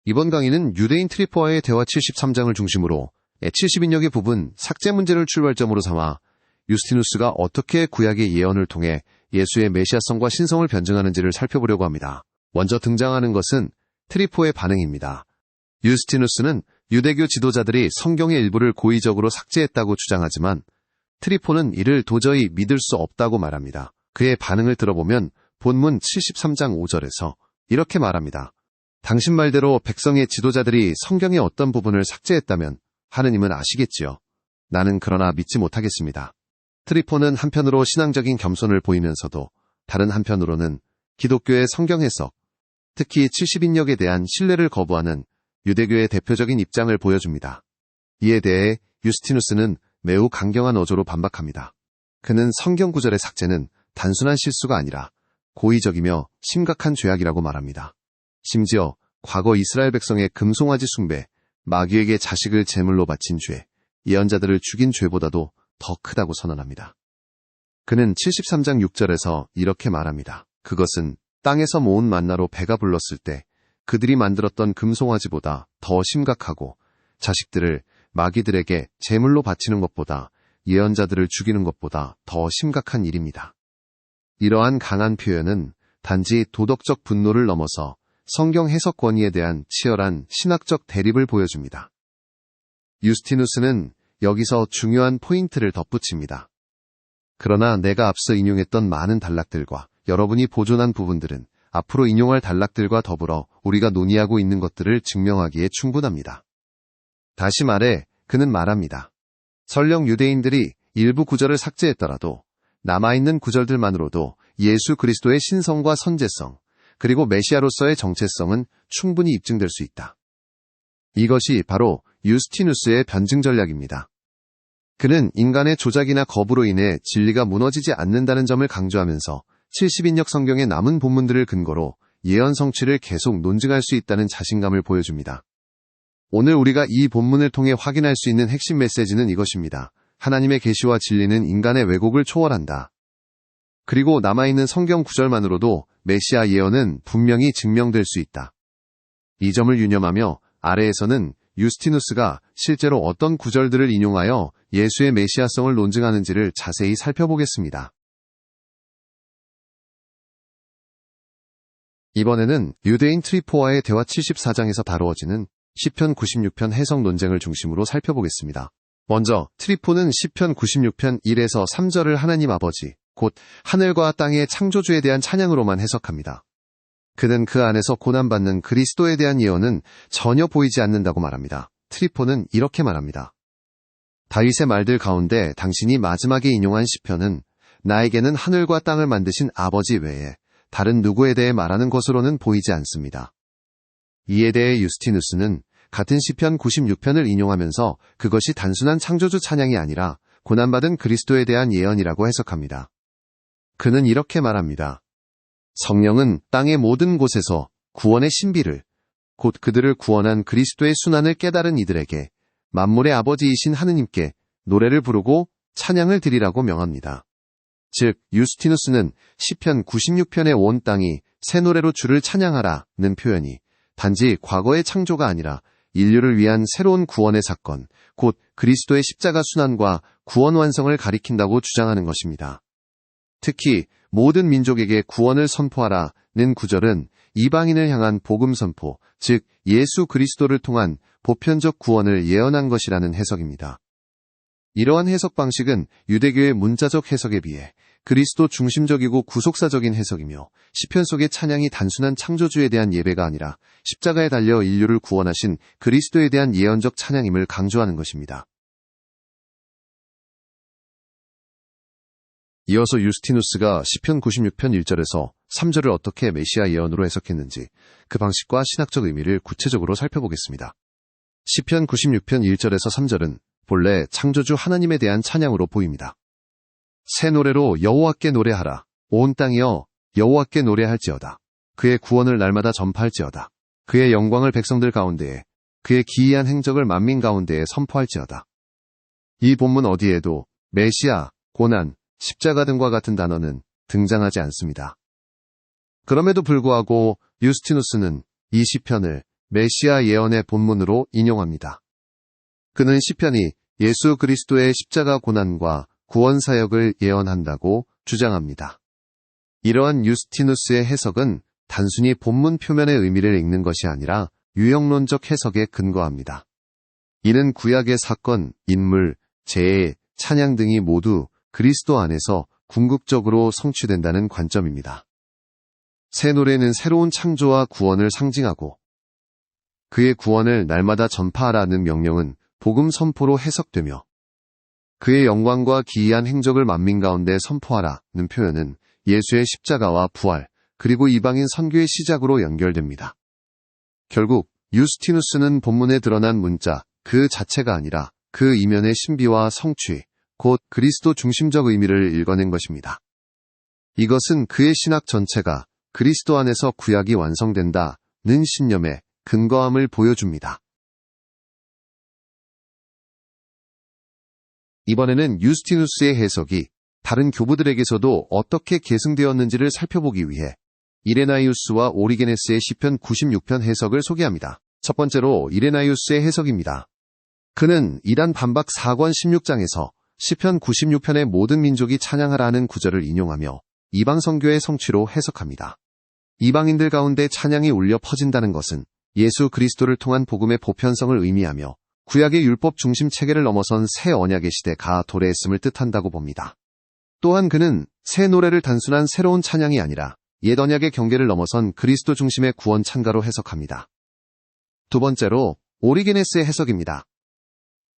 이번 강의는 유대인 트리포와의 대화 73장을 중심으로 70인역의 부분 삭제 문제를 출발점으로 삼아 유스티누스가 어떻게 구약의 예언을 통해 예수의 메시아성과 신성을 변증하는지를 살펴보려고 합니다. 먼저 등장하는 것은 트리포의 반응입니다. 유스티누스는 유대교 지도자들이 성경의 일부를 고의적으로 삭제했다고 주장하지만 트리포는 이를 도저히 믿을 수 없다고 말합니다. 그의 반응을 들어보면 본문 73장 5절에서 이렇게 말합니다. 당신 말대로 백성의 지도자들이 성경의 어떤 부분을 삭제했다면 하느님은 아시겠지요. 나는 그러나 믿지 못하겠습니다. 트리포는 한편으로 신앙적인 겸손을 보이면서도 다른 한편으로는 기독교의 성경 해석, 특히 70인역에 대한 신뢰를 거부하는 유대교의 대표적인 입장을 보여줍니다. 이에 대해 유스티누스는 매우 강경한 어조로 반박합니다. 그는 성경 구절의 삭제는 단순한 실수가 아니라 고의적이며 심각한 죄악이라고 말합니다. 심지어 과거 이스라엘 백성의 금송아지 숭배, 마귀에게 자식을 제물로 바친 죄, 예언자들을 죽인 죄보다도 더 크다고 선언합니다. 그는 73장 6절에서 이렇게 말합니다. 그것은 땅에서 모은 만나로 배가 불렀을 때 그들이 만들었던 금송아지보다 더 심각하고 자식들을 마귀들에게 제물로 바치는 것보다 예언자들을 죽이는 것보다 더 심각한 일입니다. 이러한 강한 표현은 단지 도덕적 분노를 넘어서 성경 해석 권위에 대한 치열한 신학적 대립을 보여줍니다. 유스티누스는 여기서 중요한 포인트를 덧붙입니다. 그러나 내가 앞서 인용했던 많은 단락들과 여러분이 보존한 부분들은 앞으로 인용할 단락들과 더불어 우리가 논의하고 있는 것들을 증명하기에 충분합니다. 다시 말해 그는 말합니다. 설령 유대인들이 일부 구절을 삭제했더라도 남아있는 구절들만으로도 예수 그리스도의 신성과 선제성, 그리고 메시아로서의 정체성은 충분히 입증될 수 있다. 이것이 바로 유스티누스의 변증 전략입니다. 그는 인간의 조작이나 거부로 인해 진리가 무너지지 않는다는 점을 강조하면서 70인역 성경의 남은 본문들을 근거로 예언 성취를 계속 논증할 수 있다는 자신감을 보여줍니다. 오늘 우리가 이 본문을 통해 확인할 수 있는 핵심 메시지는 이것입니다. 하나님의 계시와 진리는 인간의 왜곡을 초월한다. 그리고 남아있는 성경 구절만으로도 메시아 예언은 분명히 증명될 수 있다. 이 점을 유념하며 아래에서는 유스티누스가 실제로 어떤 구절들을 인용하여 예수의 메시아성을 논증하는지를 자세히 살펴보겠습니다. 이번에는 유대인 트리포와의 대화 74장에서 다루어지는 시편 96편 해석 논쟁을 중심으로 살펴보겠습니다. 먼저 트리포는 시편 96편 1에서 3절을 하나님 아버지, 곧 하늘과 땅의 창조주에 대한 찬양으로만 해석합니다. 그는 그 안에서 고난받는 그리스도에 대한 예언은 전혀 보이지 않는다고 말합니다. 트리포는 이렇게 말합니다. 다윗의 말들 가운데 당신이 마지막에 인용한 시편은 나에게는 하늘과 땅을 만드신 아버지 외에 다른 누구에 대해 말하는 것으로는 보이지 않습니다. 이에 대해 유스티누스는 같은 시편 96편을 인용하면서 그것이 단순한 창조주 찬양이 아니라 고난받은 그리스도에 대한 예언이라고 해석합니다. 그는 이렇게 말합니다. 성령은 땅의 모든 곳에서 구원의 신비를, 곧 그들을 구원한 그리스도의 순환을 깨달은 이들에게 만물의 아버지이신 하느님께 노래를 부르고 찬양을 드리라고 명합니다. 즉 유스티누스는 시편 96편의 온 땅이 새 노래로 주를 찬양하라는 표현이 단지 과거의 창조가 아니라 인류를 위한 새로운 구원의 사건, 곧 그리스도의 십자가 순환과 구원 완성을 가리킨다고 주장하는 것입니다. 특히 모든 민족에게 구원을 선포하라는 구절은 이방인을 향한 복음 선포, 즉 예수 그리스도를 통한 보편적 구원을 예언한 것이라는 해석입니다. 이러한 해석 방식은 유대교의 문자적 해석에 비해 그리스도 중심적이고 구속사적인 해석이며 시편 속의 찬양이 단순한 창조주에 대한 예배가 아니라 십자가에 달려 인류를 구원하신 그리스도에 대한 예언적 찬양임을 강조하는 것입니다. 이어서 유스티누스가 시편 96편 1절에서 3절을 어떻게 메시아 예언으로 해석했는지 그 방식과 신학적 의미를 구체적으로 살펴보겠습니다. 시편 96편 1절에서 3절은 본래 창조주 하나님에 대한 찬양으로 보입니다. 새 노래로 여호와께 노래하라. 온 땅이여 여호와께 노래할지어다. 그의 구원을 날마다 전파할지어다. 그의 영광을 백성들 가운데에, 그의 기이한 행적을 만민 가운데에 선포할지어다. 이 본문 어디에도 메시아, 고난, 십자가 등과 같은 단어는 등장하지 않습니다. 그럼에도 불구하고 유스티누스는 이 시편을 메시아 예언의 본문으로 인용합니다. 그는 시편이 예수 그리스도의 십자가 고난과 구원 사역을 예언한다고 주장합니다. 이러한 유스티누스의 해석은 단순히 본문 표면의 의미를 읽는 것이 아니라 유형론적 해석에 근거합니다. 이는 구약의 사건, 인물, 재해, 찬양 등이 모두 그리스도 안에서 궁극적으로 성취된다는 관점입니다. 새 노래는 새로운 창조와 구원을 상징하고 그의 구원을 날마다 전파하라는 명령은 복음 선포로 해석되며 그의 영광과 기이한 행적을 만민 가운데 선포하라는 표현은 예수의 십자가와 부활, 그리고 이방인 선교의 시작으로 연결됩니다. 결국 유스티누스는 본문에 드러난 문자 그 자체가 아니라 그 이면의 신비와 성취, 곧 그리스도 중심적 의미를 읽어낸 것입니다. 이것은 그의 신학 전체가 그리스도 안에서 구약이 완성된다는 신념에 근거함을 보여줍니다. 이번에는 유스티누스의 해석이 다른 교부들에게서도 어떻게 계승되었는지를 살펴보기 위해 이레나이우스와 오리게네스의 시편 96편 해석을 소개합니다. 첫 번째로 이레나이우스의 해석입니다. 그는 이단 반박 4권 16장에서 시편 96편의 모든 민족이 찬양하라는 구절을 인용하며 이방 선교의 성취로 해석합니다. 이방인들 가운데 찬양이 울려 퍼진다는 것은 예수 그리스도를 통한 복음의 보편성을 의미하며 구약의 율법 중심 체계를 넘어선 새 언약의 시대가 도래했음을 뜻한다고 봅니다. 또한 그는 새 노래를 단순한 새로운 찬양이 아니라 옛 언약의 경계를 넘어선 그리스도 중심의 구원 찬가로 해석합니다. 두 번째로 오리게네스의 해석입니다.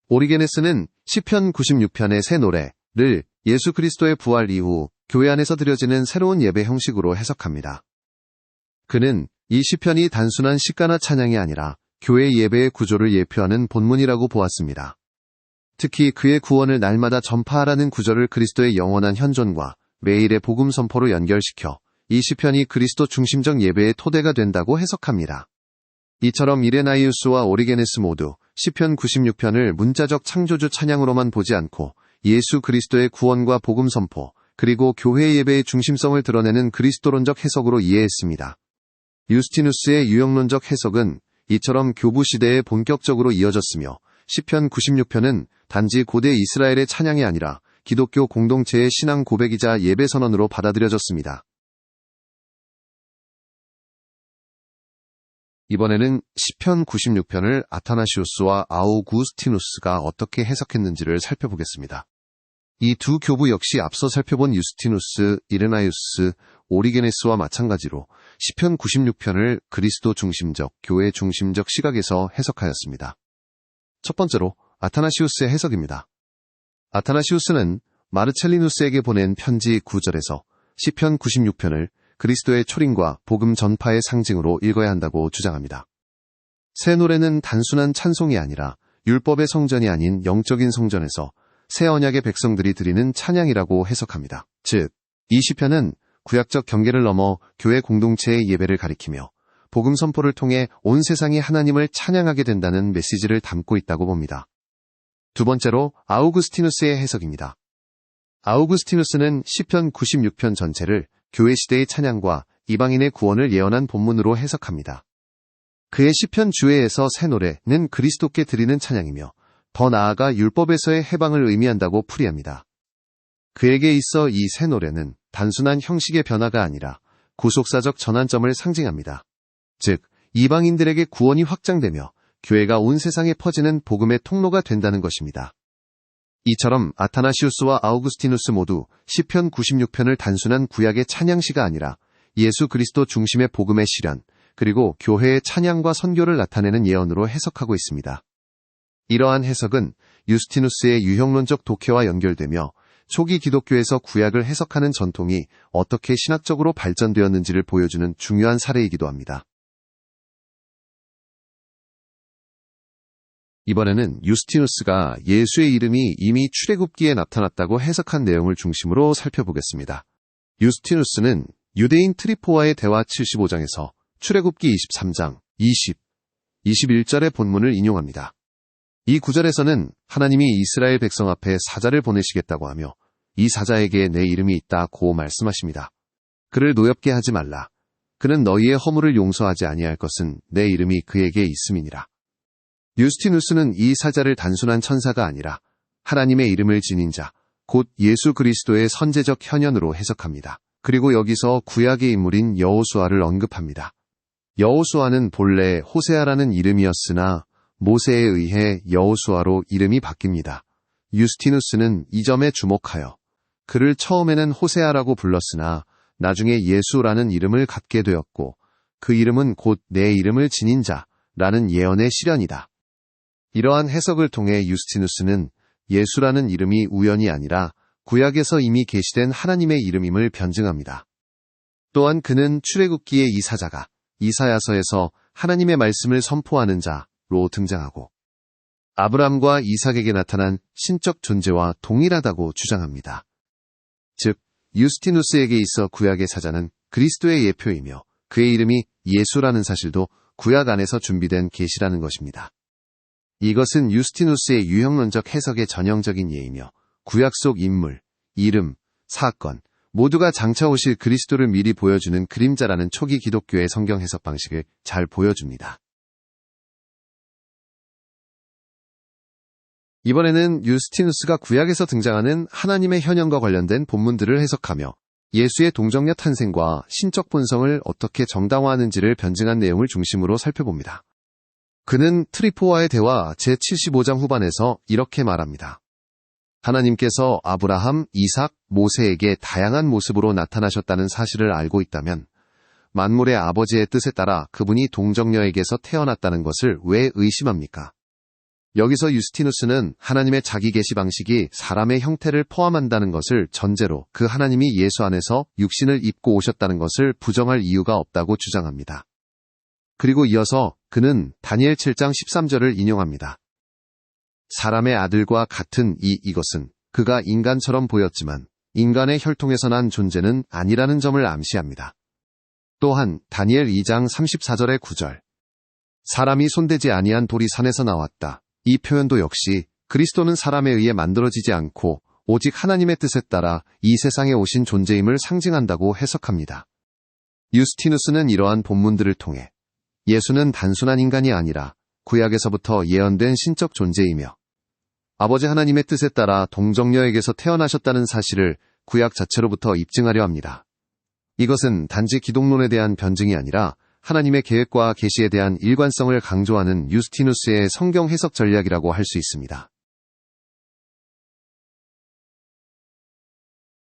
오리게네스는 시편 96편의 새 노래를 예수 그리스도의 부활 이후 교회 안에서 드려지는 새로운 예배 형식으로 해석합니다. 그는 이 시편이 단순한 시가나 찬양이 아니라 교회 예배의 구조를 예표하는 본문이라고 보았습니다. 특히 그의 구원을 날마다 전파하라는 구절을 그리스도의 영원한 현존과 매일의 복음 선포로 연결시켜 이 시편이 그리스도 중심적 예배의 토대가 된다고 해석합니다. 이처럼 이레나이우스와 오리게네스 모두 시편 96편을 문자적 창조주 찬양으로만 보지 않고 예수 그리스도의 구원과 복음 선포, 그리고 교회 예배의 중심성을 드러내는 그리스도론적 해석으로 이해했습니다. 유스티누스의 유형론적 해석은 이처럼 교부 시대에 본격적으로 이어졌으며 시편 96편은 단지 고대 이스라엘의 찬양이 아니라 기독교 공동체의 신앙 고백이자 예배 선언으로 받아들여졌습니다. 이번에는 시편 96편을 아타나시우스와 아우구스티누스가 어떻게 해석했는지를 살펴보겠습니다. 이 두 교부 역시 앞서 살펴본 유스티누스, 이레나이우스, 오리게네스와 마찬가지로 시편 96편을 그리스도 중심적, 교회 중심적 시각에서 해석하였습니다. 첫 번째로 아타나시우스의 해석입니다. 아타나시우스는 마르첼리누스에게 보낸 편지 9절에서 시편 96편을 그리스도의 초림과 복음 전파의 상징으로 읽어야 한다고 주장합니다. 새 노래는 단순한 찬송이 아니라 율법의 성전이 아닌 영적인 성전에서 새 언약의 백성들이 드리는 찬양이라고 해석합니다. 즉, 이 시편은 구약적 경계를 넘어 교회 공동체의 예배를 가리키며 복음 선포를 통해 온 세상이 하나님을 찬양하게 된다는 메시지를 담고 있다고 봅니다. 두 번째로 아우구스티누스의 해석입니다. 아우구스티누스는 시편 96편 전체를 교회 시대의 찬양과 이방인의 구원을 예언한 본문으로 해석합니다. 그의 시편 주회에서 새 노래는 그리스도께 드리는 찬양이며 더 나아가 율법에서의 해방을 의미한다고 풀이합니다. 그에게 있어 이 새 노래는 단순한 형식의 변화가 아니라 구속사적 전환점을 상징합니다. 즉, 이방인들에게 구원이 확장되며 교회가 온 세상에 퍼지는 복음의 통로가 된다는 것입니다. 이처럼 아타나시우스와 아우구스티누스 모두 시편 96편을 단순한 구약의 찬양시가 아니라 예수 그리스도 중심의 복음의 실현, 그리고 교회의 찬양과 선교를 나타내는 예언으로 해석하고 있습니다. 이러한 해석은 유스티누스의 유형론적 독해와 연결되며 초기 기독교에서 구약을 해석하는 전통이 어떻게 신학적으로 발전되었는지를 보여주는 중요한 사례이기도 합니다. 이번에는 유스티누스가 예수의 이름이 이미 출애굽기에 나타났다고 해석한 내용을 중심으로 살펴보겠습니다. 유스티누스는 유대인 트리포와의 대화 75장에서 출애굽기 23장 20, 21절의 본문을 인용합니다. 이 구절에서는 하나님이 이스라엘 백성 앞에 사자를 보내시겠다고 하며 이 사자에게 내 이름이 있다고 말씀하십니다. 그를 노엽게 하지 말라. 그는 너희의 허물을 용서하지 아니할 것은 내 이름이 그에게 있음이니라. 유스티누스는 이 사자를 단순한 천사가 아니라 하나님의 이름을 지닌 자, 곧 예수 그리스도의 선제적 현현으로 해석합니다. 그리고 여기서 구약의 인물인 여호수아를 언급합니다. 여호수아는 본래 호세아라는 이름이었으나 모세에 의해 여호수아로 이름이 바뀝니다. 유스티누스는 이 점에 주목하여 그를 처음에는 호세아라고 불렀으나 나중에 예수라는 이름을 갖게 되었고 그 이름은 곧 내 이름을 지닌 자라는 예언의 실현이다. 이러한 해석을 통해 유스티누스는 예수라는 이름이 우연이 아니라 구약에서 이미 계시된 하나님의 이름임을 변증합니다. 또한 그는 출애굽기의 이 사자가 이사야서에서 하나님의 말씀을 선포하는 자로 등장하고 아브람과 이삭에게 나타난 신적 존재와 동일하다고 주장합니다. 즉, 유스티누스에게 있어 구약의 사자는 그리스도의 예표이며 그의 이름이 예수라는 사실도 구약 안에서 준비된 계시라는 것입니다. 이것은 유스티누스의 유형론적 해석의 전형적인 예이며 구약 속 인물, 이름, 사건 모두가 장차 오실 그리스도를 미리 보여주는 그림자라는 초기 기독교의 성경 해석 방식을 잘 보여줍니다. 이번에는 유스티누스가 구약에서 등장하는 하나님의 현현과 관련된 본문들을 해석하며 예수의 동정녀 탄생과 신적 본성을 어떻게 정당화하는지를 변증한 내용을 중심으로 살펴봅니다. 그는 트리포와의 대화 제75장 후반에서 이렇게 말합니다. 하나님께서 아브라함, 이삭, 모세에게 다양한 모습으로 나타나셨다는 사실을 알고 있다면 만물의 아버지의 뜻에 따라 그분이 동정녀에게서 태어났다는 것을 왜 의심합니까? 여기서 유스티누스는 하나님의 자기 계시 방식이 사람의 형태를 포함한다는 것을 전제로 그 하나님이 예수 안에서 육신을 입고 오셨다는 것을 부정할 이유가 없다고 주장합니다. 그리고 이어서 그는 다니엘 7장 13절을 인용합니다. 사람의 아들과 같은 이것은 그가 인간처럼 보였지만 인간의 혈통에서 난 존재는 아니라는 점을 암시합니다. 또한 다니엘 2장 34절의 9절 사람이 손대지 아니한 돌이 산에서 나왔다. 이 표현도 역시 그리스도는 사람에 의해 만들어지지 않고 오직 하나님의 뜻에 따라 이 세상에 오신 존재임을 상징한다고 해석합니다. 유스티누스는 이러한 본문들을 통해 예수는 단순한 인간이 아니라 구약에서부터 예언된 신적 존재이며 아버지 하나님의 뜻에 따라 동정녀에게서 태어나셨다는 사실을 구약 자체로부터 입증하려 합니다. 이것은 단지 기독론에 대한 변증이 아니라 하나님의 계획과 계시에 대한 일관성을 강조하는 유스티누스의 성경 해석 전략이라고 할 수 있습니다.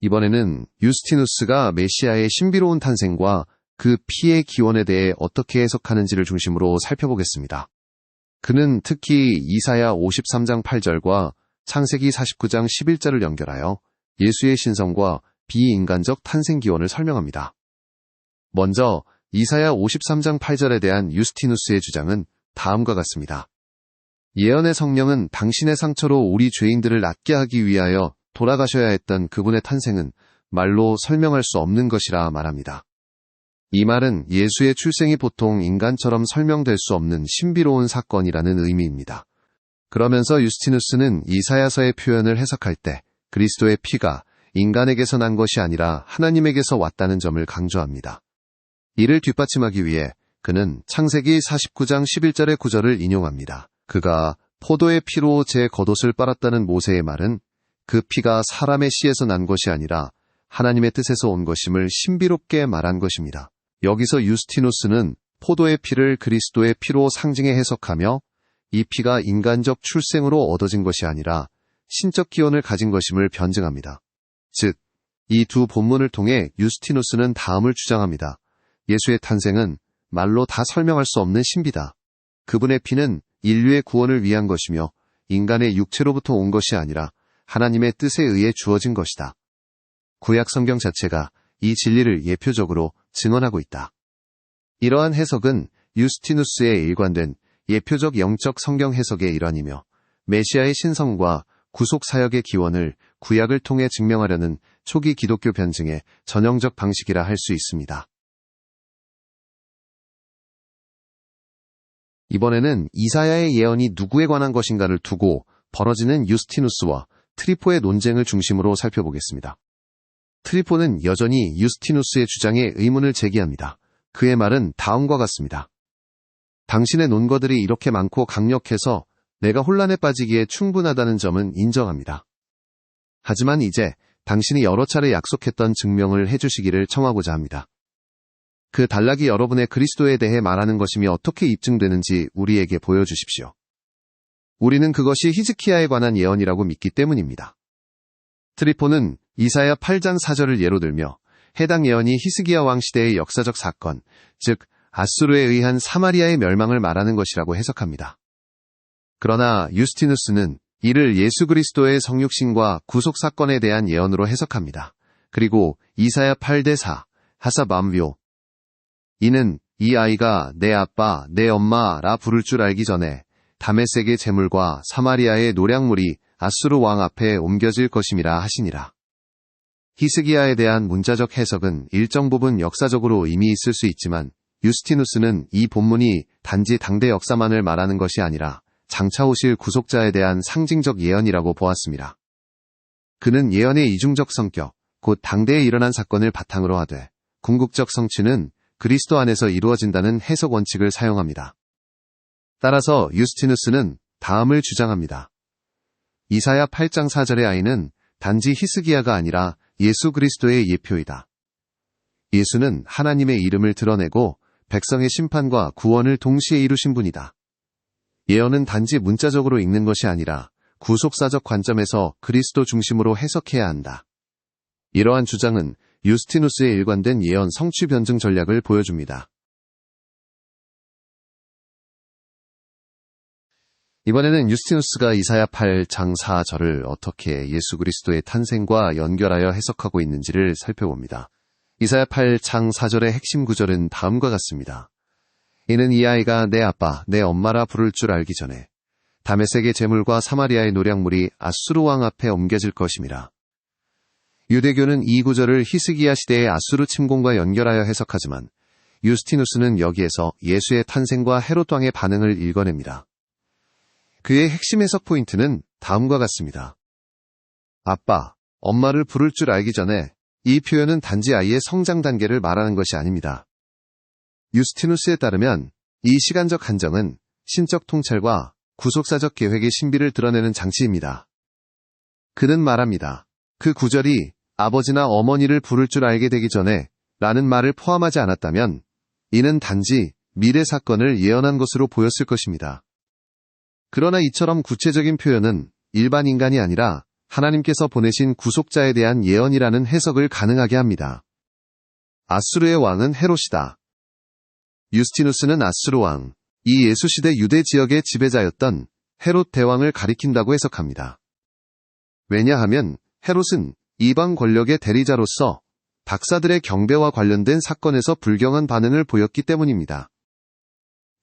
이번에는 유스티누스가 메시아의 신비로운 탄생과 그 피의 기원에 대해 어떻게 해석하는지를 중심으로 살펴보겠습니다. 그는 특히 이사야 53장 8절과 창세기 49장 11절을 연결하여 예수의 신성과 비인간적 탄생 기원을 설명합니다. 먼저 이사야 53장 8절에 대한 유스티누스의 주장은 다음과 같습니다. 예언의 성령은 당신의 상처로 우리 죄인들을 낫게 하기 위하여 돌아가셔야 했던 그분의 탄생은 말로 설명할 수 없는 것이라 말합니다. 이 말은 예수의 출생이 보통 인간처럼 설명될 수 없는 신비로운 사건이라는 의미입니다. 그러면서 유스티누스는 이사야서의 표현을 해석할 때 그리스도의 피가 인간에게서 난 것이 아니라 하나님에게서 왔다는 점을 강조합니다. 이를 뒷받침하기 위해 그는 창세기 49장 11절의 구절을 인용합니다. 그가 포도의 피로 제 겉옷을 빨았다는 모세의 말은 그 피가 사람의 씨에서 난 것이 아니라 하나님의 뜻에서 온 것임을 신비롭게 말한 것입니다. 여기서 유스티누스는 포도의 피를 그리스도의 피로 상징해 해석하며 이 피가 인간적 출생으로 얻어진 것이 아니라 신적 기원을 가진 것임을 변증합니다. 즉, 이 두 본문을 통해 유스티누스는 다음을 주장합니다. 예수의 탄생은 말로 다 설명할 수 없는 신비다. 그분의 피는 인류의 구원을 위한 것이며 인간의 육체로부터 온 것이 아니라 하나님의 뜻에 의해 주어진 것이다. 구약 성경 자체가 이 진리를 예표적으로 증언하고 있다. 이러한 해석은 유스티누스의 일관된 예표적 영적 성경 해석의 일환이며 메시아의 신성과 구속 사역의 기원을 구약을 통해 증명하려는 초기 기독교 변증의 전형적 방식이라 할 수 있습니다. 이번에는 이사야의 예언이 누구에 관한 것인가를 두고 벌어지는 유스티누스와 트리포의 논쟁을 중심으로 살펴보겠습니다. 트리포는 여전히 유스티누스의 주장에 의문을 제기합니다. 그의 말은 다음과 같습니다. 당신의 논거들이 이렇게 많고 강력해서 내가 혼란에 빠지기에 충분하다는 점은 인정합니다. 하지만 이제 당신이 여러 차례 약속했던 증명을 해주시기를 청하고자 합니다. 그 단락이 여러분의 그리스도에 대해 말하는 것이며 어떻게 입증되는지 우리에게 보여주십시오. 우리는 그것이 히즈키야에 관한 예언이라고 믿기 때문입니다. 트리포는 이사야 8장 4절을 예로 들며 해당 예언이 히스기야 왕 시대의 역사적 사건, 즉 아수르에 의한 사마리아의 멸망을 말하는 것이라고 해석합니다. 그러나 유스티누스는 이를 예수 그리스도의 성육신과 구속 사건에 대한 예언으로 해석합니다. 그리고 이사야 8대 4, 하사밤묘. 이는 이 아이가 내 아빠, 내 엄마라 부를 줄 알기 전에 다메섹의 재물과 사마리아의 노략물이 아수르 왕 앞에 옮겨질 것임이라 하시니라. 히스기야에 대한 문자적 해석은 일정 부분 역사적으로 의미 있을 수 있지만 유스티누스는 이 본문이 단지 당대 역사만을 말하는 것이 아니라 장차 오실 구속자에 대한 상징적 예언이라고 보았습니다. 그는 예언의 이중적 성격, 곧 당대에 일어난 사건을 바탕으로 하되 궁극적 성취는 그리스도 안에서 이루어진다는 해석 원칙을 사용합니다. 따라서 유스티누스는 다음을 주장합니다. 이사야 8장 4절의 아이는 단지 히스기야가 아니라 예수 그리스도의 예표이다. 예수는 하나님의 이름을 드러내고 백성의 심판과 구원을 동시에 이루신 분이다. 예언은 단지 문자적으로 읽는 것이 아니라 구속사적 관점에서 그리스도 중심으로 해석해야 한다. 이러한 주장은 유스티누스의 일관된 예언 성취 변증 전략을 보여줍니다. 이번에는 유스티누스가 이사야 8장 4절을 어떻게 예수 그리스도의 탄생과 연결하여 해석하고 있는지를 살펴봅니다. 이사야 8장 4절의 핵심 구절은 다음과 같습니다. 이는 이 아이가 내 아빠, 내 엄마라 부를 줄 알기 전에 다메섹의 재물과 사마리아의 노략물이 아수르 왕 앞에 옮겨질 것임이라. 유대교는 이 구절을 히스기야 시대의 아수르 침공과 연결하여 해석하지만 유스티누스는 여기에서 예수의 탄생과 헤롯 왕의 반응을 읽어냅니다. 그의 핵심 해석 포인트는 다음과 같습니다. 아빠, 엄마를 부를 줄 알기 전에 이 표현은 단지 아이의 성장 단계를 말하는 것이 아닙니다. 유스티누스에 따르면 이 시간적 한정은 신적 통찰과 구속사적 계획의 신비를 드러내는 장치입니다. 그는 말합니다. 그 구절이 아버지나 어머니를 부를 줄 알게 되기 전에 라는 말을 포함하지 않았다면 이는 단지 미래 사건을 예언한 것으로 보였을 것입니다. 그러나 이처럼 구체적인 표현은 일반 인간이 아니라 하나님께서 보내신 구속자에 대한 예언이라는 해석을 가능하게 합니다. 아수르의 왕은 헤롯이다. 유스티누스는 아수르 왕, 이 예수시대 유대 지역의 지배자였던 헤롯 대왕을 가리킨다고 해석합니다. 왜냐하면 헤롯은 이방 권력의 대리자로서 박사들의 경배와 관련된 사건에서 불경한 반응을 보였기 때문입니다.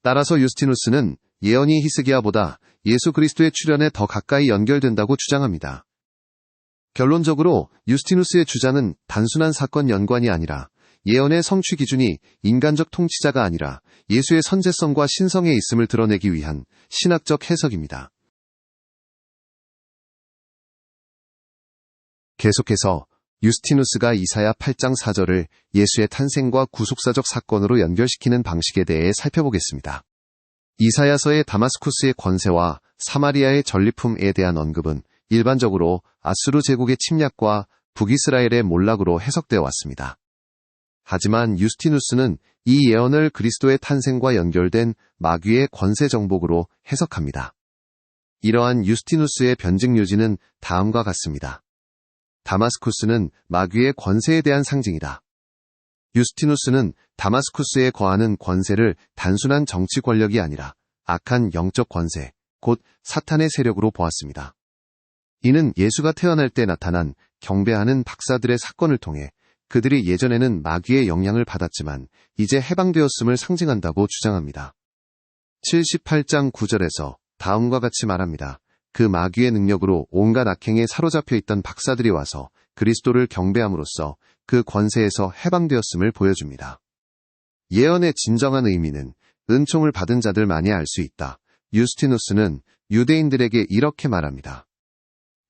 따라서 유스티누스는 예언이 히스기야보다 예수 그리스도의 출현에 더 가까이 연결된다고 주장합니다. 결론적으로 유스티누스의 주장은 단순한 사건 연관이 아니라 예언의 성취 기준이 인간적 통치자가 아니라 예수의 선제성과 신성에 있음을 드러내기 위한 신학적 해석입니다. 계속해서 유스티누스가 이사야 8장 4절을 예수의 탄생과 구속사적 사건으로 연결시키는 방식에 대해 살펴보겠습니다. 이사야서의 다마스쿠스의 권세와 사마리아의 전리품에 대한 언급은 일반적으로 아수르 제국의 침략과 북이스라엘의 몰락으로 해석되어 왔습니다. 하지만 유스티누스는 이 예언을 그리스도의 탄생과 연결된 마귀의 권세 정복으로 해석합니다. 이러한 유스티누스의 변증 요지는 다음과 같습니다. 다마스쿠스는 마귀의 권세에 대한 상징이다. 유스티누스는 다마스쿠스에 거하는 권세를 단순한 정치 권력이 아니라 악한 영적 권세, 곧 사탄의 세력으로 보았습니다. 이는 예수가 태어날 때 나타난 경배하는 박사들의 사건을 통해 그들이 예전에는 마귀의 영향을 받았지만 이제 해방되었음을 상징한다고 주장합니다. 78장 9절에서 다음과 같이 말합니다. 그 마귀의 능력으로 온갖 악행에 사로잡혀 있던 박사들이 와서 그리스도를 경배함으로써 그 권세에서 해방되었음을 보여줍니다. 예언의 진정한 의미는 은총을 받은 자들만이 알 수 있다. 유스티누스는 유대인들에게 이렇게 말합니다.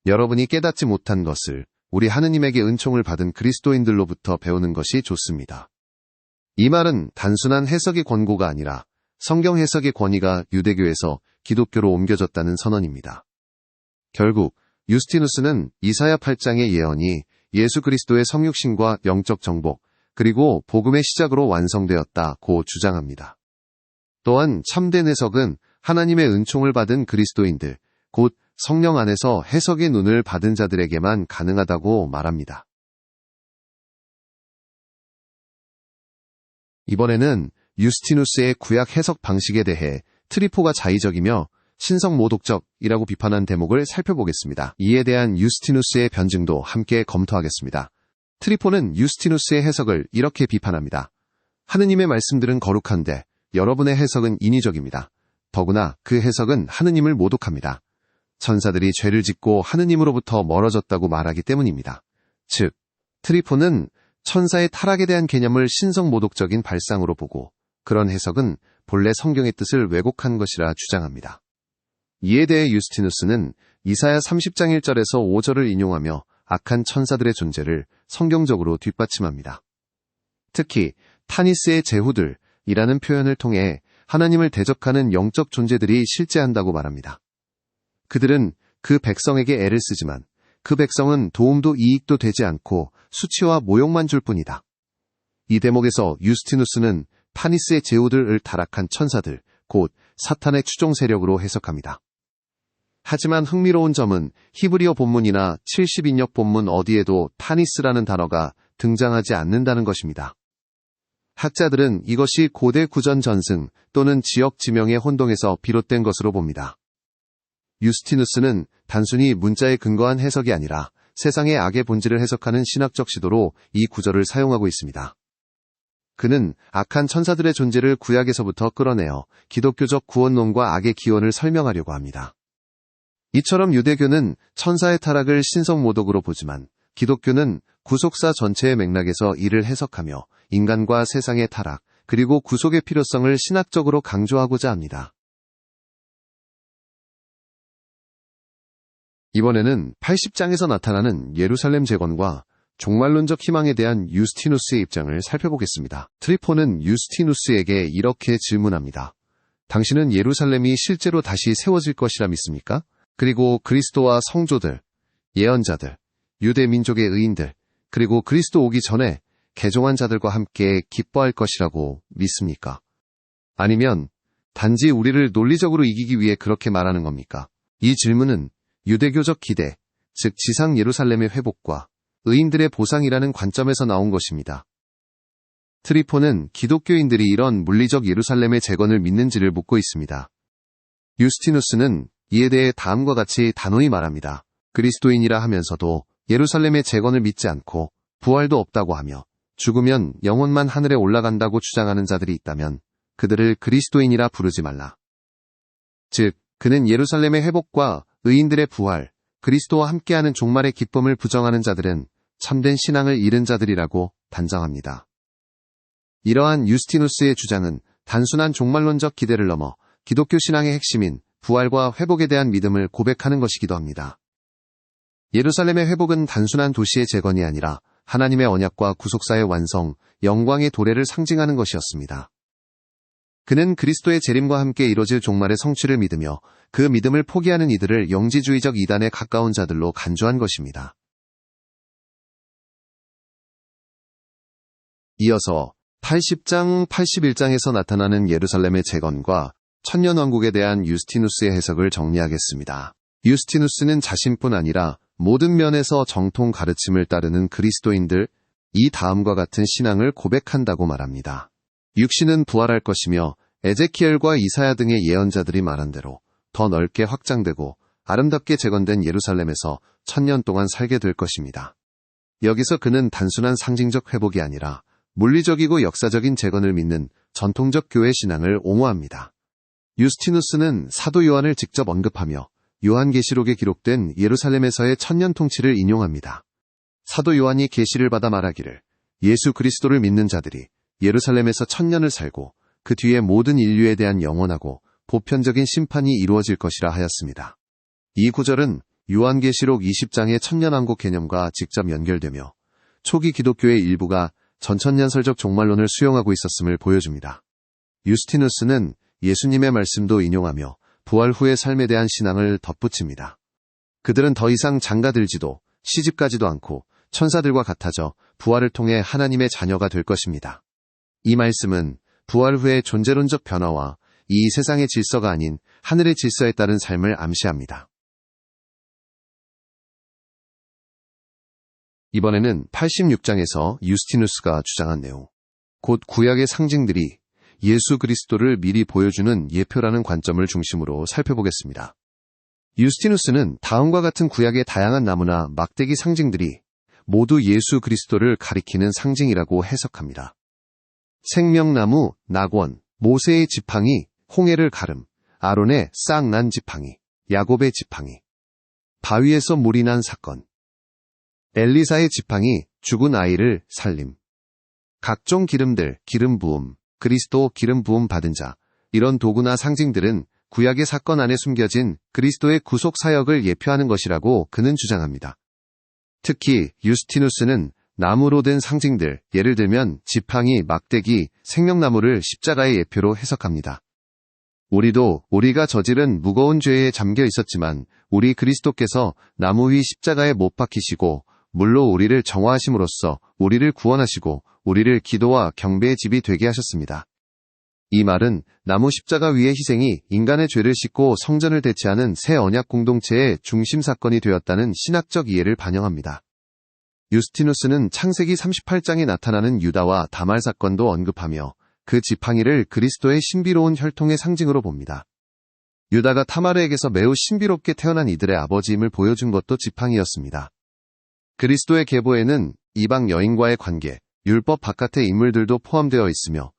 여러분이 깨닫지 못한 것을 우리 하느님에게 은총을 받은 그리스도인들로부터 배우는 것이 좋습니다. 이 말은 단순한 해석의 권고가 아니라 성경 해석의 권위가 유대교에서 기독교로 옮겨졌다는 선언입니다. 결국 유스티누스는 이사야 8장의 예언이 예수 그리스도의 성육신과 영적 정복, 그리고 복음의 시작으로 완성되었다고 주장합니다. 또한 참된 해석은 하나님의 은총을 받은 그리스도인들, 곧 성령 안에서 해석의 눈을 받은 자들에게만 가능하다고 말합니다. 이번에는 유스티누스의 구약 해석 방식에 대해 트리포가 자의적이며 신성모독적이라고 비판한 대목을 살펴보겠습니다. 이에 대한 유스티누스의 변증도 함께 검토하겠습니다. 트리포는 유스티누스의 해석을 이렇게 비판합니다. 하느님의 말씀들은 거룩한데 여러분의 해석은 인위적입니다. 더구나 그 해석은 하느님을 모독합니다. 천사들이 죄를 짓고 하느님으로부터 멀어졌다고 말하기 때문입니다. 즉, 트리포는 천사의 타락에 대한 개념을 신성모독적인 발상으로 보고 그런 해석은 본래 성경의 뜻을 왜곡한 것이라 주장합니다. 이에 대해 유스티누스는 이사야 30장 1절에서 5절을 인용하며 악한 천사들의 존재를 성경적으로 뒷받침합니다. 특히 타니스의 제후들이라는 표현을 통해 하나님을 대적하는 영적 존재들이 실제한다고 말합니다. 그들은 그 백성에게 애를 쓰지만 그 백성은 도움도 이익도 되지 않고 수치와 모욕만 줄 뿐이다. 이 대목에서 유스티누스는 타니스의 제후들을 타락한 천사들, 곧 사탄의 추종 세력으로 해석합니다. 하지만 흥미로운 점은 히브리어 본문이나 70인역 본문 어디에도 타니스라는 단어가 등장하지 않는다는 것입니다. 학자들은 이것이 고대 구전 전승 또는 지역 지명의 혼동에서 비롯된 것으로 봅니다. 유스티누스는 단순히 문자에 근거한 해석이 아니라 세상의 악의 본질을 해석하는 신학적 시도로 이 구절을 사용하고 있습니다. 그는 악한 천사들의 존재를 구약에서부터 끌어내어 기독교적 구원론과 악의 기원을 설명하려고 합니다. 이처럼 유대교는 천사의 타락을 신성모독으로 보지만 기독교는 구속사 전체의 맥락에서 이를 해석하며 인간과 세상의 타락, 그리고 구속의 필요성을 신학적으로 강조하고자 합니다. 이번에는 80장에서 나타나는 예루살렘 재건과 종말론적 희망에 대한 유스티누스의 입장을 살펴보겠습니다. 트리포는 유스티누스에게 이렇게 질문합니다. 당신은 예루살렘이 실제로 다시 세워질 것이라 믿습니까? 그리고 그리스도와 성조들, 예언자들, 유대 민족의 의인들, 그리고 그리스도 오기 전에 개종한 자들과 함께 기뻐할 것이라고 믿습니까? 아니면 단지 우리를 논리적으로 이기기 위해 그렇게 말하는 겁니까? 이 질문은 유대교적 기대, 즉 지상 예루살렘의 회복과 의인들의 보상이라는 관점에서 나온 것입니다. 트리포는 기독교인들이 이런 물리적 예루살렘의 재건을 믿는지를 묻고 있습니다. 유스티누스는 이에 대해 다음과 같이 단호히 말합니다. 그리스도인이라 하면서도 예루살렘의 재건을 믿지 않고 부활도 없다고 하며 죽으면 영혼만 하늘에 올라간다고 주장하는 자들이 있다면 그들을 그리스도인이라 부르지 말라. 즉, 그는 예루살렘의 회복과 의인들의 부활, 그리스도와 함께하는 종말의 기쁨을 부정하는 자들은 참된 신앙을 잃은 자들이라고 단정합니다. 이러한 유스티누스의 주장은 단순한 종말론적 기대를 넘어 기독교 신앙의 핵심인 부활과 회복에 대한 믿음을 고백하는 것이기도 합니다. 예루살렘의 회복은 단순한 도시의 재건이 아니라 하나님의 언약과 구속사의 완성, 영광의 도래를 상징하는 것이었습니다. 그는 그리스도의 재림과 함께 이뤄질 종말의 성취를 믿으며 그 믿음을 포기하는 이들을 영지주의적 이단에 가까운 자들로 간주한 것입니다. 이어서 80장, 81장에서 나타나는 예루살렘의 재건과 천년왕국에 대한 유스티누스의 해석을 정리하겠습니다. 유스티누스는 자신뿐 아니라 모든 면에서 정통 가르침을 따르는 그리스도인들, 이 다음과 같은 신앙을 고백한다고 말합니다. 육신은 부활할 것이며 에제키엘과 이사야 등의 예언자들이 말한 대로 더 넓게 확장되고 아름답게 재건된 예루살렘에서 1000년 동안 살게 될 것입니다. 여기서 그는 단순한 상징적 회복이 아니라 물리적이고 역사적인 재건을 믿는 전통적 교회 신앙을 옹호합니다. 유스티누스는 사도 요한을 직접 언급하며 요한계시록에 기록된 예루살렘에서의 1000년 통치를 인용합니다. 사도 요한이 계시를 받아 말하기를 예수 그리스도를 믿는 자들이 예루살렘에서 1000년을 살고 그 뒤에 모든 인류에 대한 영원하고 보편적인 심판이 이루어질 것이라 하였습니다. 이 구절은 요한계시록 20장의 천년왕국 개념과 직접 연결되며 초기 기독교의 일부가 전천년설적 종말론을 수용하고 있었음을 보여줍니다. 유스티누스는 예수님의 말씀도 인용하며 부활 후의 삶에 대한 신앙을 덧붙입니다. 그들은 더 이상 장가들지도 시집가지도 않고 천사들과 같아져 부활을 통해 하나님의 자녀가 될 것입니다. 이 말씀은 부활 후의 존재론적 변화와 이 세상의 질서가 아닌 하늘의 질서에 따른 삶을 암시합니다. 이번에는 86장에서 유스티누스가 주장한 내용, 곧 구약의 상징들이 예수 그리스도를 미리 보여주는 예표라는 관점을 중심으로 살펴보겠습니다. 유스티누스는 다음과 같은 구약의 다양한 나무나 막대기 상징들이 모두 예수 그리스도를 가리키는 상징이라고 해석합니다. 생명나무, 낙원, 모세의 지팡이, 홍해를 가름, 아론의 싹 난 지팡이, 야곱의 지팡이, 바위에서 물이 난 사건, 엘리사의 지팡이, 죽은 아이를 살림, 각종 기름들, 기름 부음, 그리스도 기름 부음 받은 자, 이런 도구나 상징들은 구약의 사건 안에 숨겨진 그리스도의 구속 사역을 예표하는 것이라고 그는 주장합니다. 특히 유스티누스는 나무로 된 상징들, 예를 들면 지팡이, 막대기, 생명나무를 십자가의 예표로 해석합니다. 우리도 우리가 저지른 무거운 죄에 잠겨 있었지만 우리 그리스도께서 나무 위 십자가에 못 박히시고 물로 우리를 정화하심으로써 우리를 구원하시고 우리를 기도와 경배의 집이 되게 하셨습니다. 이 말은 나무 십자가 위의 희생이 인간의 죄를 씻고 성전을 대체하는 새 언약 공동체의 중심 사건이 되었다는 신학적 이해를 반영합니다. 유스티누스는 창세기 38장에 나타나는 유다와 다말 사건도 언급하며 그 지팡이를 그리스도의 신비로운 혈통의 상징으로 봅니다. 유다가 타마르에게서 매우 신비롭게 태어난 이들의 아버지임을 보여준 것도 지팡이였습니다. 그리스도의 계보에는 이방 여인과의 관계, 율법 바깥의 인물들도 포함되어 있으며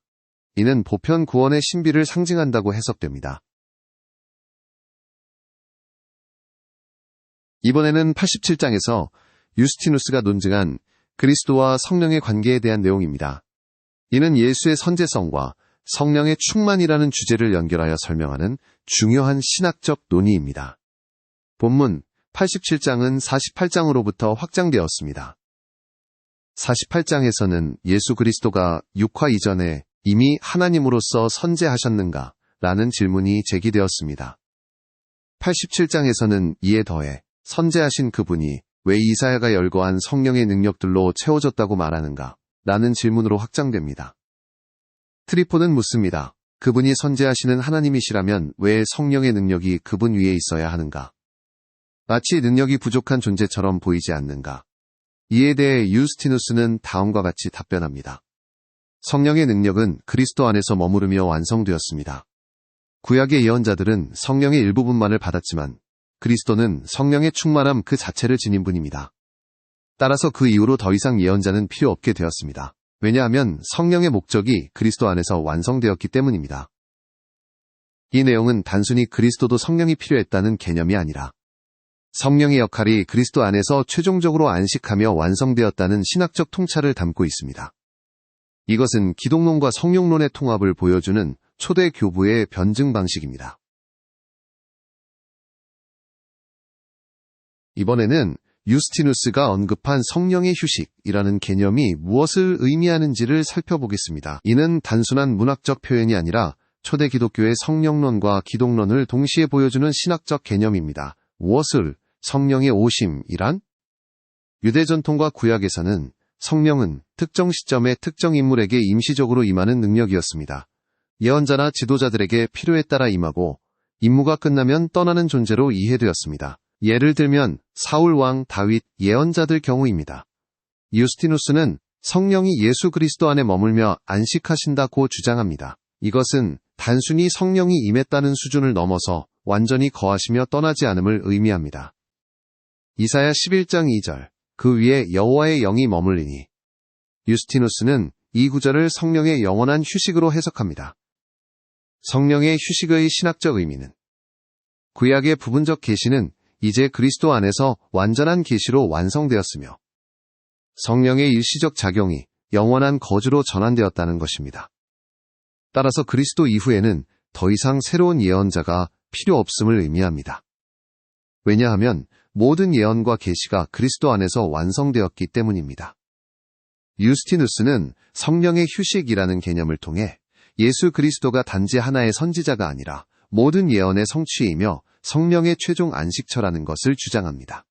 이는 보편 구원의 신비를 상징한다고 해석됩니다. 이번에는 87장에서 유스티누스가 논증한 그리스도와 성령의 관계에 대한 내용입니다. 이는 예수의 선제성과 성령의 충만이라는 주제를 연결하여 설명하는 중요한 신학적 논의입니다. 본문 87장은 48장으로부터 확장되었습니다. 48장에서는 예수 그리스도가 육화 이전에 이미 하나님으로서 선제하셨는가? 라는 질문이 제기되었습니다. 87장에서는 이에 더해 선제하신 그분이 왜 이사야가 열거한 성령의 능력들로 채워졌다고 말하는가? 라는 질문으로 확장됩니다. 트리포는 묻습니다. 그분이 선제하시는 하나님이시라면 왜 성령의 능력이 그분 위에 있어야 하는가? 마치 능력이 부족한 존재처럼 보이지 않는가? 이에 대해 유스티누스는 다음과 같이 답변합니다. 성령의 능력은 그리스도 안에서 머무르며 완성되었습니다. 구약의 예언자들은 성령의 일부분만을 받았지만 그리스도는 성령의 충만함 그 자체를 지닌 분입니다. 따라서 그 이후로 더 이상 예언자는 필요 없게 되었습니다. 왜냐하면 성령의 목적이 그리스도 안에서 완성되었기 때문입니다. 이 내용은 단순히 그리스도도 성령이 필요했다는 개념이 아니라 성령의 역할이 그리스도 안에서 최종적으로 안식하며 완성되었다는 신학적 통찰을 담고 있습니다. 이것은 기독론과 성령론의 통합을 보여주는 초대 교부의 변증 방식입니다. 이번에는 유스티누스가 언급한 성령의 휴식이라는 개념이 무엇을 의미하는지를 살펴보겠습니다. 이는 단순한 문학적 표현이 아니라 초대 기독교의 성령론과 기독론을 동시에 보여주는 신학적 개념입니다. 무엇을 성령의 오심이란? 유대 전통과 구약에서는 성령은 특정 시점에 특정 인물에게 임시적으로 임하는 능력이었습니다. 예언자나 지도자들에게 필요에 따라 임하고 임무가 끝나면 떠나는 존재로 이해되었습니다. 예를 들면 사울 왕, 다윗, 예언자들 경우입니다. 유스티누스는 성령이 예수 그리스도 안에 머물며 안식하신다고 주장합니다. 이것은 단순히 성령이 임했다는 수준을 넘어서 완전히 거하시며 떠나지 않음을 의미합니다. 이사야 11장 2절, 그 위에 여호와의 영이 머물리니. 유스티누스는 이 구절을 성령의 영원한 휴식으로 해석합니다. 성령의 휴식의 신학적 의미는 구약의 부분적 계시는 이제 그리스도 안에서 완전한 계시로 완성되었으며 성령의 일시적 작용이 영원한 거주로 전환되었다는 것입니다. 따라서 그리스도 이후에는 더 이상 새로운 예언자가 필요 없음을 의미합니다. 왜냐하면 모든 예언과 계시가 그리스도 안에서 완성되었기 때문입니다. 유스티누스는 성령의 휴식이라는 개념을 통해 예수 그리스도가 단지 하나의 선지자가 아니라 모든 예언의 성취이며 성령의 최종 안식처라는 것을 주장합니다.